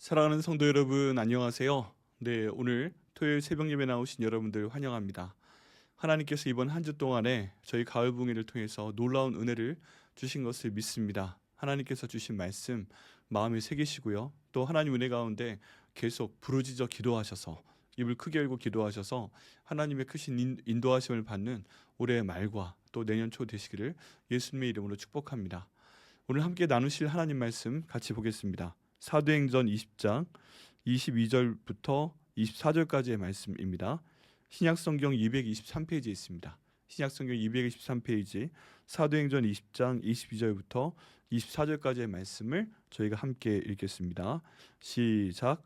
사랑하는 성도 여러분, 안녕하세요. 네, 오늘 토요일 새벽 예배 나오신 여러분들 환영합니다. 하나님께서 이번 한 주 동안에 저희 가을 봉회를 통해서 놀라운 은혜를 주신 것을 믿습니다. 하나님께서 주신 말씀 마음에 새기시고요. 또 하나님 은혜 가운데 계속 부르짖어 기도하셔서 입을 크게 열고 기도하셔서 하나님의 크신 인도하심을 받는 올해의 말과 또 내년 초 되시기를 예수님의 이름으로 축복합니다. 오늘 함께 나누실 하나님 말씀 같이 보겠습니다. 사도행전 20장 22절부터 24절까지의 말씀입니다. 신약성경 223페이지에 있습니다. 신약성경 223페이지 사도행전 20장 22절부터 24절까지의 말씀을 저희가 함께 읽겠습니다. 시작.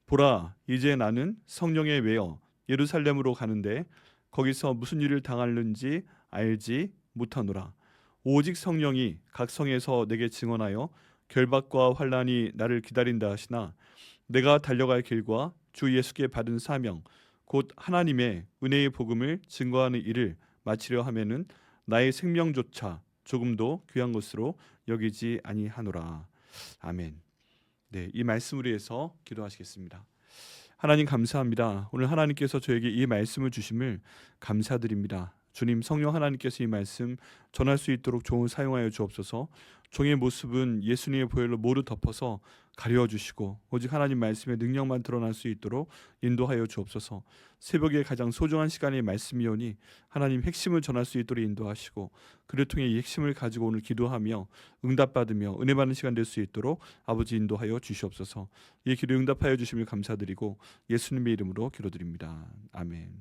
보라, 이제 나는 성령에 매여 예루살렘으로 가는데 거기서 무슨 일을 당하는지 알지 못하노라. 오직 성령이 각 성에서 내게 증언하여 결박과 환난이 나를 기다린다 하시나 내가 달려갈 길과 주 예수께 받은 사명 곧 하나님의 은혜의 복음을 증거하는 일을 마치려 하면은 나의 생명조차 조금도 귀한 것으로 여기지 아니하노라. 아멘. 네, 이 말씀을 위해서 기도하시겠습니다. 하나님 감사합니다. 오늘 하나님께서 저에게 이 말씀을 주심을 감사드립니다. 주님, 성령 하나님께서 이 말씀 전할 수 있도록 종을 사용하여 주옵소서. 종의 모습은 예수님의 보혈로 모두 덮어서 가려워 주시고 오직 하나님 말씀의 능력만 드러날 수 있도록 인도하여 주옵소서. 새벽에 가장 소중한 시간이 말씀이오니 하나님 핵심을 전할 수 있도록 인도하시고 그를 통해 이 핵심을 가지고 오늘 기도하며 응답받으며 은혜 받는 시간 될 수 있도록 아버지 인도하여 주시옵소서. 이 기도 응답하여 주심을 감사드리고 예수님의 이름으로 기도드립니다. 아멘.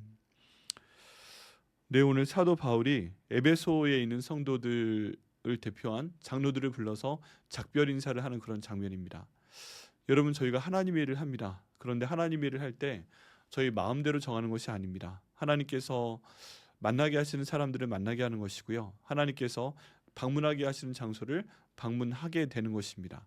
네, 오늘 사도 바울이 에베소에 있는 성도들을 대표한 장로들을 불러서 작별 인사를 하는 그런 장면입니다. 여러분, 저희가 하나님의 일을 합니다. 그런데 하나님의 일을 할 때 저희 마음대로 정하는 것이 아닙니다. 하나님께서 만나게 하시는 사람들을 만나게 하는 것이고요. 하나님께서 방문하게 하시는 장소를 방문하게 되는 것입니다.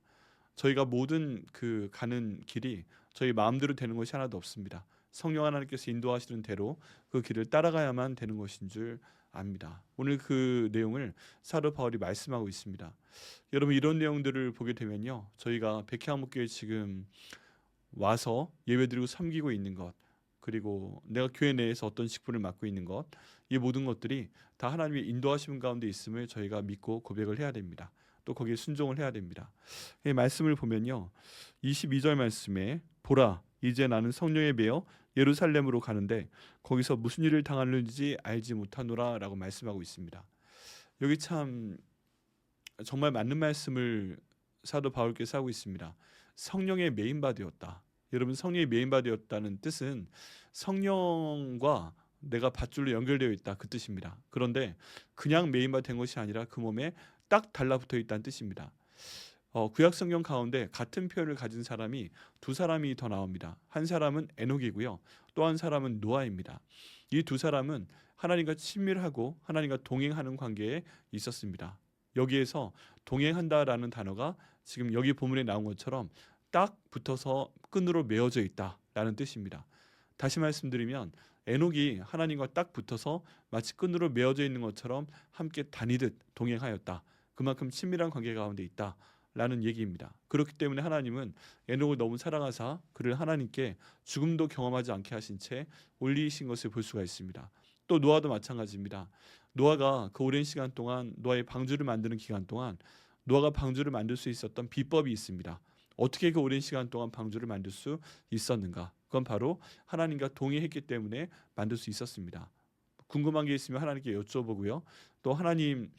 저희가 모든 그 가는 길이 저희 마음대로 되는 것이 하나도 없습니다. 성령 하나님께서 인도하시는 대로 그 길을 따라가야만 되는 것인 줄 압니다. 오늘 그 내용을 사도 바울이 말씀하고 있습니다. 여러분, 이런 내용들을 보게 되면요, 저희가 백향목교에 지금 와서 예배드리고 섬기고 있는 것, 그리고 내가 교회 내에서 어떤 직분을 맡고 있는 것, 이 모든 것들이 다 하나님의 인도하심 가운데 있음을 저희가 믿고 고백을 해야 됩니다. 또 거기에 순종을 해야 됩니다. 이 말씀을 보면요, 22절 말씀에 보라, 이제 나는 성령에 매여 예루살렘으로 가는데 거기서 무슨 일을 당하는지 알지 못하노라 라고 말씀하고 있습니다. 여기 참 정말 맞는 말씀을 사도 바울께서 하고 있습니다. 성령의 메인바 되었다. 여러분, 성령의 메인바 되었다는 뜻은 성령과 내가 밧줄로 연결되어 있다, 그 뜻입니다. 그런데 그냥 메인바 된 것이 아니라 그 몸에 딱 달라붙어 있다는 뜻입니다. 구약 성경 가운데 같은 표현을 가진 사람이 두 사람이 더 나옵니다. 한 사람은 에녹이고요. 또 한 사람은 노아입니다. 이 두 사람은 하나님과 친밀하고 하나님과 동행하는 관계에 있었습니다. 여기에서 동행한다라는 단어가 지금 여기 본문에 나온 것처럼 딱 붙어서 끈으로 메어져 있다라는 뜻입니다. 다시 말씀드리면 에녹이 하나님과 딱 붙어서 마치 끈으로 메어져 있는 것처럼 함께 다니듯 동행하였다. 그만큼 친밀한 관계 가운데 있다 라는 얘기입니다. 그렇기 때문에 하나님은 에녹을 너무 사랑하사 그를 하나님께 죽음도 경험하지 않게 하신 채 올리신 것을 볼 수가 있습니다. 또 노아도 마찬가지입니다. 노아가 그 오랜 시간 동안 노아의 방주를 만드는 기간 동안 노아가 방주를 만들 수 있었던 비법이 있습니다. 어떻게 그 오랜 시간 동안 방주를 만들 수 있었는가? 그건 바로 하나님과 동의했기 때문에 만들 수 있었습니다. 궁금한 게 있으면 하나님께 여쭤보고요. 또 하나님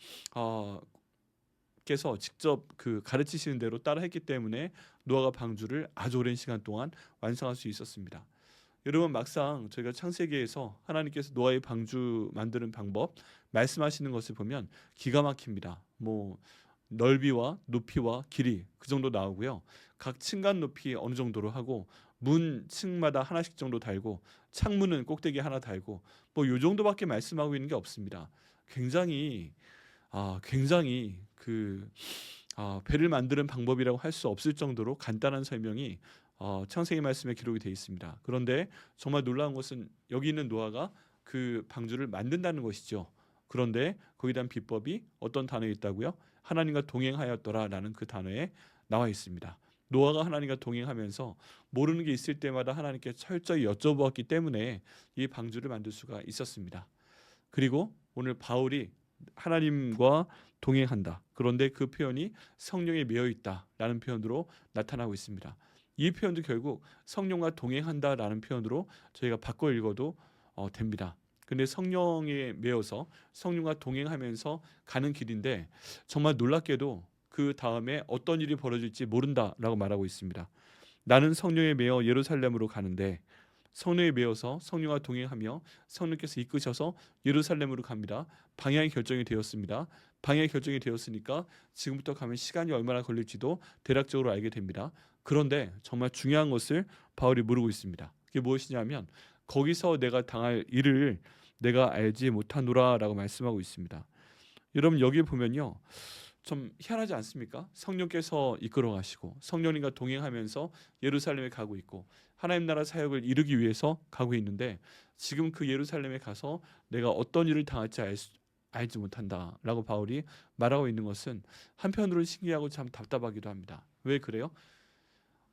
께서 직접 그 가르치시는 대로 따라했기 때문에 노아가 방주를 아주 오랜 시간 동안 완성할 수 있었습니다. 여러분, 막상 저희가 창세기에서 하나님께서 노아의 방주 만드는 방법 말씀하시는 것을 보면 기가 막힙니다. 뭐 넓이와 높이와 길이 그 정도 나오고요. 각 층간 높이 어느 정도로 하고 문 층마다 하나씩 정도 달고 창문은 꼭대기 하나 달고 뭐 요 정도밖에 말씀하고 있는 게 없습니다. 굉장히 배를 만드는 방법이라고 할 수 없을 정도로 간단한 설명이 창세기 말씀에 기록이 되어 있습니다. 그런데 정말 놀라운 것은 여기 있는 노아가 그 방주를 만든다는 것이죠. 그런데 거기에 대한 비법이 어떤 단어에 있다고요? 하나님과 동행하였더라라는 그 단어에 나와 있습니다. 노아가 하나님과 동행하면서 모르는 게 있을 때마다 하나님께 철저히 여쭤보았기 때문에 이 방주를 만들 수가 있었습니다. 그리고 오늘 바울이 하나님과 동행한다. 그런데 그 표현이 성령에 매여 있다라는 표현으로 나타나고 있습니다. 이 표현도 결국 성령과 동행한다라는 표현으로 저희가 바꿔 읽어도 됩니다. 근데 성령에 매여서 성령과 동행하면서 가는 길인데 정말 놀랍게도 그 다음에 어떤 일이 벌어질지 모른다라고 말하고 있습니다. 나는 성령에 매여 예루살렘으로 가는데 성령에 매여서 성령과 동행하며 성령께서 이끄셔서 예루살렘으로 갑니다. 방향이 결정이 되었습니다. 방향이 결정이 되었으니까 지금부터 가면 시간이 얼마나 걸릴지도 대략적으로 알게 됩니다. 그런데 정말 중요한 것을 바울이 모르고 있습니다. 그게 무엇이냐면 거기서 내가 당할 일을 내가 알지 못하노라라고 말씀하고 있습니다. 여러분 여기 보면요. 좀 희한하지 않습니까? 성령께서 이끌어 가시고 성령님과 동행하면서 예루살렘에 가고 있고 하나님 나라 사역을 이루기 위해서 가고 있는데 지금 그 예루살렘에 가서 내가 어떤 일을 당할지 알지 못한다라고 바울이 말하고 있는 것은 한편으로는 신기하고 참 답답하기도 합니다. 왜 그래요?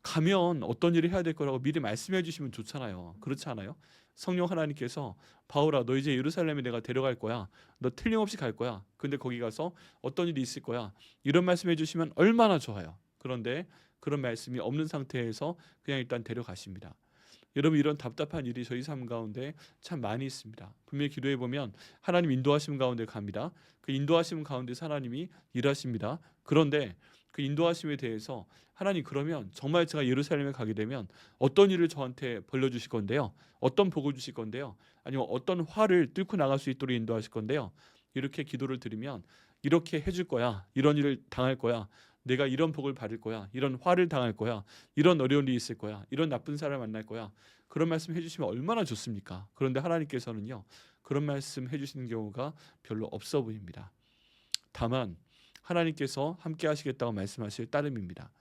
가면 어떤 일을 해야 될 거라고 미리 말씀해 주시면 좋잖아요. 그렇지 않아요? 성령 하나님께서 바울아 너 이제 예루살렘에 내가 데려갈 거야. 너 틀림없이 갈 거야. 근데 거기 가서 어떤 일이 있을 거야. 이런 말씀해 주시면 얼마나 좋아요. 그런데 그런 말씀이 없는 상태에서 그냥 일단 데려가십니다. 여러분 이런 답답한 일이 저희 삶 가운데 참 많이 있습니다. 분명히 기도해 보면 하나님 인도하심 가운데 갑니다. 그 인도하심 가운데서 하나님이 일하십니다. 그런데 그 인도하심에 대해서 하나님 그러면 정말 제가 예루살렘에 가게 되면 어떤 일을 저한테 벌려주실 건데요. 어떤 복을 주실 건데요. 아니면 어떤 화를 뚫고 나갈 수 있도록 인도하실 건데요. 이렇게 기도를 드리면 이렇게 해줄 거야. 이런 일을 당할 거야. 내가 이런 복을 받을 거야. 이런 화를 당할 거야. 이런 어려운 일이 있을 거야. 이런 나쁜 사람을 만날 거야. 그런 말씀 해주시면 얼마나 좋습니까? 그런데 하나님께서는요. 그런 말씀 해주시는 경우가 별로 없어 보입니다. 다만 하나님께서 함께 하시겠다고 말씀하실 따름입니다.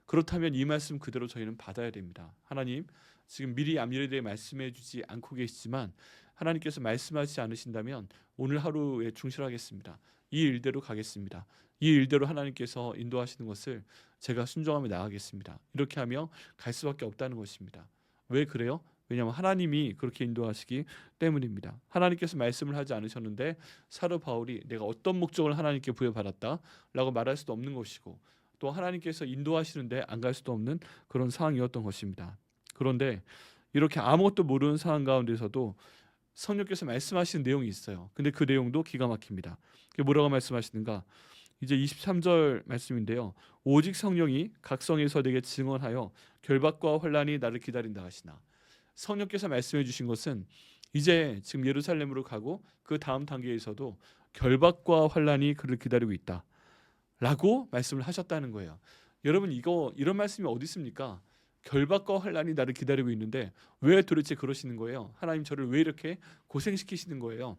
그렇다면 이 말씀 그대로 저희는 받아야 됩니다. 하나님 지금 미리 앞일에 대해 말씀해 주지 않고 계시지만 하나님께서 말씀하지 않으신다면 오늘 하루에 충실하겠습니다. 이 일대로 가겠습니다. 이 일대로 하나님께서 인도하시는 것을 제가 순종하며 나가겠습니다. 이렇게 하며 갈 수밖에 없다는 것입니다. 왜 그래요? 왜냐하면 하나님이 그렇게 인도하시기 때문입니다. 하나님께서 말씀을 하지 않으셨는데 사도 바울이 내가 어떤 목적을 하나님께 부여받았다라고 말할 수도 없는 것이고 또 하나님께서 인도하시는데 안 갈 수도 없는 그런 상황이었던 것입니다. 그런데 이렇게 아무것도 모르는 상황 가운데서도 성령께서 말씀하시는 내용이 있어요. 근데 그 내용도 기가 막힙니다. 그게 뭐라고 말씀하시는가? 이제 23절 말씀인데요. 오직 성령이 각 성에서 내게 증언하여 결박과 환난이 나를 기다린다 하시나. 성령께서 말씀해 주신 것은 이제 지금 예루살렘으로 가고 그 다음 단계에서도 결박과 환난이 그를 기다리고 있다라고 말씀을 하셨다는 거예요. 여러분 이런 말씀이 어디 있습니까? 결박과 환난이 나를 기다리고 있는데 왜 도대체 그러시는 거예요? 하나님 저를 왜 이렇게 고생시키시는 거예요?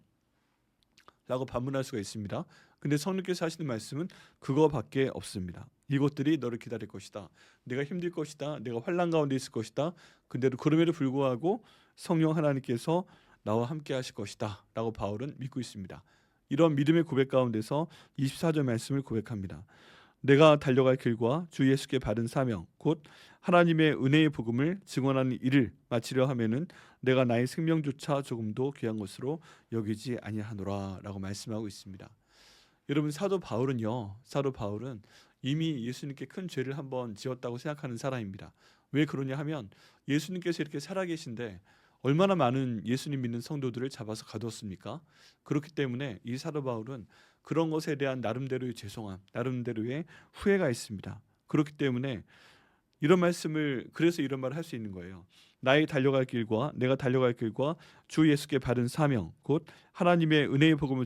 라고 반문할 수가 있습니다. 근데 성령께서 하시는 말씀은 그거밖에 없습니다. 이것들이 너를 기다릴 것이다. 내가 힘들 것이다. 내가 환난 가운데 있을 것이다. 근데도 그럼에도 불구하고 성령 하나님께서 나와 함께 하실 것이다. 라고 바울은 믿고 있습니다. 이런 믿음의 고백 가운데서 24절 말씀을 고백합니다. 내가 달려갈 길과 주 예수께 받은 사명 곧 하나님의 은혜의 복음을 증언하는 일을 마치려 하면은 내가 나의 생명조차 조금도 귀한 것으로 여기지 아니하노라 라고 말씀하고 있습니다. 여러분 사도 바울은 이미 예수님께 큰 죄를 한번 지었다고 생각하는 사람입니다. 왜 그러냐 하면 예수님께서 이렇게 살아계신데 얼마나 많은 예수님 믿는 성도들을 잡아서 가두었습니까? 그렇기 때문에 이 사도 바울은 그런 것에 대한 나름대로의 죄송함, 나름대로의 후회가 있습니다. 그렇기 때문에 그래서 이런 말을 할 수 있는 거예요. 내가 달려갈 길과 주 예수께 받은 사명 곧 하나님의 은혜의 복음을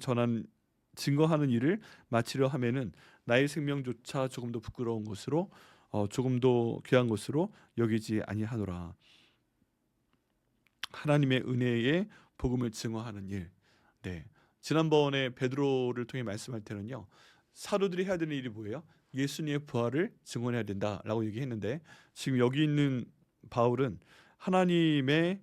증거하는 일을 마치려 하면은 나의 생명조차 조금도 부끄러운 것으로 조금도 귀한 것으로 여기지 아니하노라. 하나님의 은혜의 복음을 증거하는 일. 네. 지난번에 베드로를 통해 말씀할 때는요. 사도들이 해야 되는 일이 뭐예요? 예수님의 부활을 증언해야 된다라고 얘기했는데 지금 여기 있는 바울은 하나님의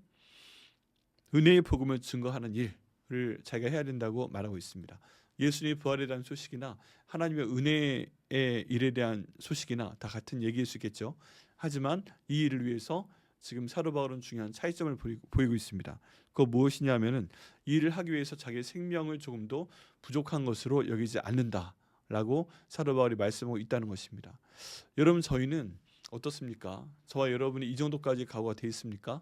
은혜의 복음을 증거하는 일을 자기가 해야 된다고 말하고 있습니다. 예수님의 부활에 대한 소식이나 하나님의 은혜의 일에 대한 소식이나 다 같은 얘기일 수 있겠죠. 하지만 이 일을 위해서 지금 사도 바울은 중요한 차이점을 보이고 있습니다. 그거 무엇이냐면은 이 일을 하기 위해서 자기의 생명을 조금도 부족한 것으로 여기지 않는다라고 사도 바울이 말씀하고 있다는 것입니다. 여러분, 저희는 어떻습니까? 저와 여러분이 이 정도까지 각오가 돼 있습니까?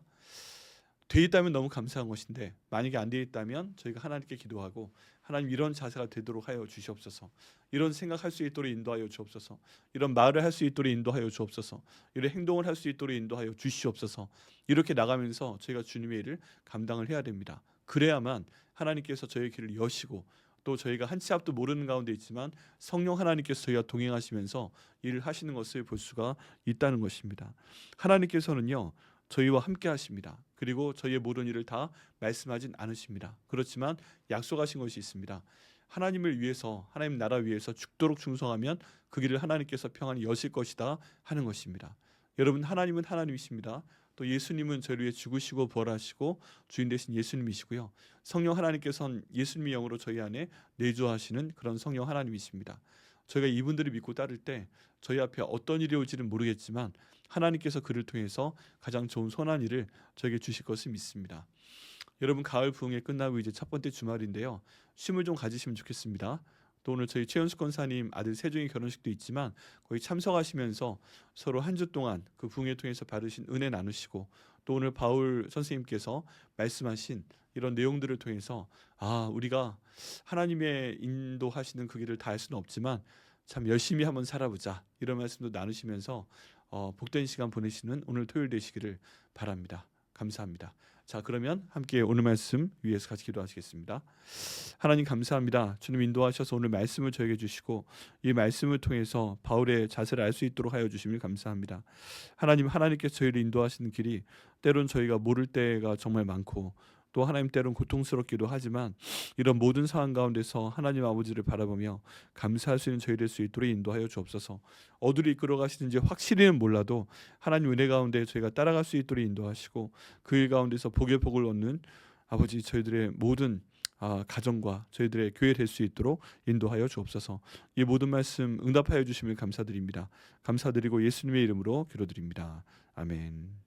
돼 있다면 너무 감사한 것인데, 만약에 안 돼 있다면 저희가 하나님께 기도하고, 하나님 이런 자세가 되도록 하여 주시옵소서, 이런 생각할 수 있도록 인도하여 주옵소서, 이런 말을 할 수 있도록 인도하여 주옵소서, 이런 행동을 할 수 있도록 인도하여 주시옵소서, 이렇게 나가면서 저희가 주님의 일을 감당을 해야 됩니다. 그래야만 하나님께서 저희의 길을 여시고, 또 저희가 한 치 앞도 모르는 가운데 있지만 성령 하나님께서 저희와 동행하시면서 일을 하시는 것을 볼 수가 있다는 것입니다. 하나님께서는요, 저희와 함께 하십니다. 그리고 저희의 모든 일을 다 말씀하진 않으십니다. 그렇지만 약속하신 것이 있습니다. 하나님을 위해서, 하나님 나라 위해서 죽도록 충성하면 그 길을 하나님께서 평안히 여실 것이다 하는 것입니다. 여러분, 하나님은 하나님이십니다. 또 예수님은 저희를 위해 죽으시고 부활하시고 주인 되신 예수님이시고요. 성령 하나님께서는 예수님의 영으로 저희 안에 내주하시는 그런 성령 하나님이십니다. 저희가 이분들을 믿고 따를 때 저희 앞에 어떤 일이 올지는 모르겠지만 하나님께서 그를 통해서 가장 좋은 선한 일을 저에게 주실 것을 믿습니다. 여러분, 가을 부흥회 끝나고 이제 첫 번째 주말인데요. 쉼을 좀 가지시면 좋겠습니다. 또 오늘 저희 최현숙 권사님 아들 세종의 결혼식도 있지만 거기 참석하시면서 서로 한 주 동안 그 부흥회 통해서 받으신 은혜 나누시고, 또 오늘 바울 선생님께서 말씀하신 이런 내용들을 통해서 우리가 하나님의 인도하시는 그 길을 다 할 수는 없지만 참 열심히 한번 살아보자, 이런 말씀도 나누시면서 복된 시간 보내시는 오늘 토요일 되시기를 바랍니다. 감사합니다. 자, 그러면 함께 오늘 말씀 위에서 같이 기도하시겠습니다. 하나님, 감사합니다. 주님 인도하셔서 오늘 말씀을 저에게 주시고 이 말씀을 통해서 바울의 자세를 알 수 있도록 하여 주심을 감사합니다. 하나님, 하나님께서 저희를 인도하시는 길이 때론 저희가 모를 때가 정말 많고, 또 하나님 때론 고통스럽기도 하지만 이런 모든 상황 가운데서 하나님 아버지를 바라보며 감사할 수 있는 저희 될 수 있도록 인도하여 주옵소서. 어디로 이끌어 가시는지 확실히는 몰라도 하나님 은혜 가운데 저희가 따라갈 수 있도록 인도하시고, 그 일 가운데서 복의 복을 얻는 아버지 저희들의 모든 가정과 저희들의 교회 될 수 있도록 인도하여 주옵소서. 이 모든 말씀 응답하여 주심을 감사드립니다. 감사드리고 예수님의 이름으로 기도드립니다. 아멘.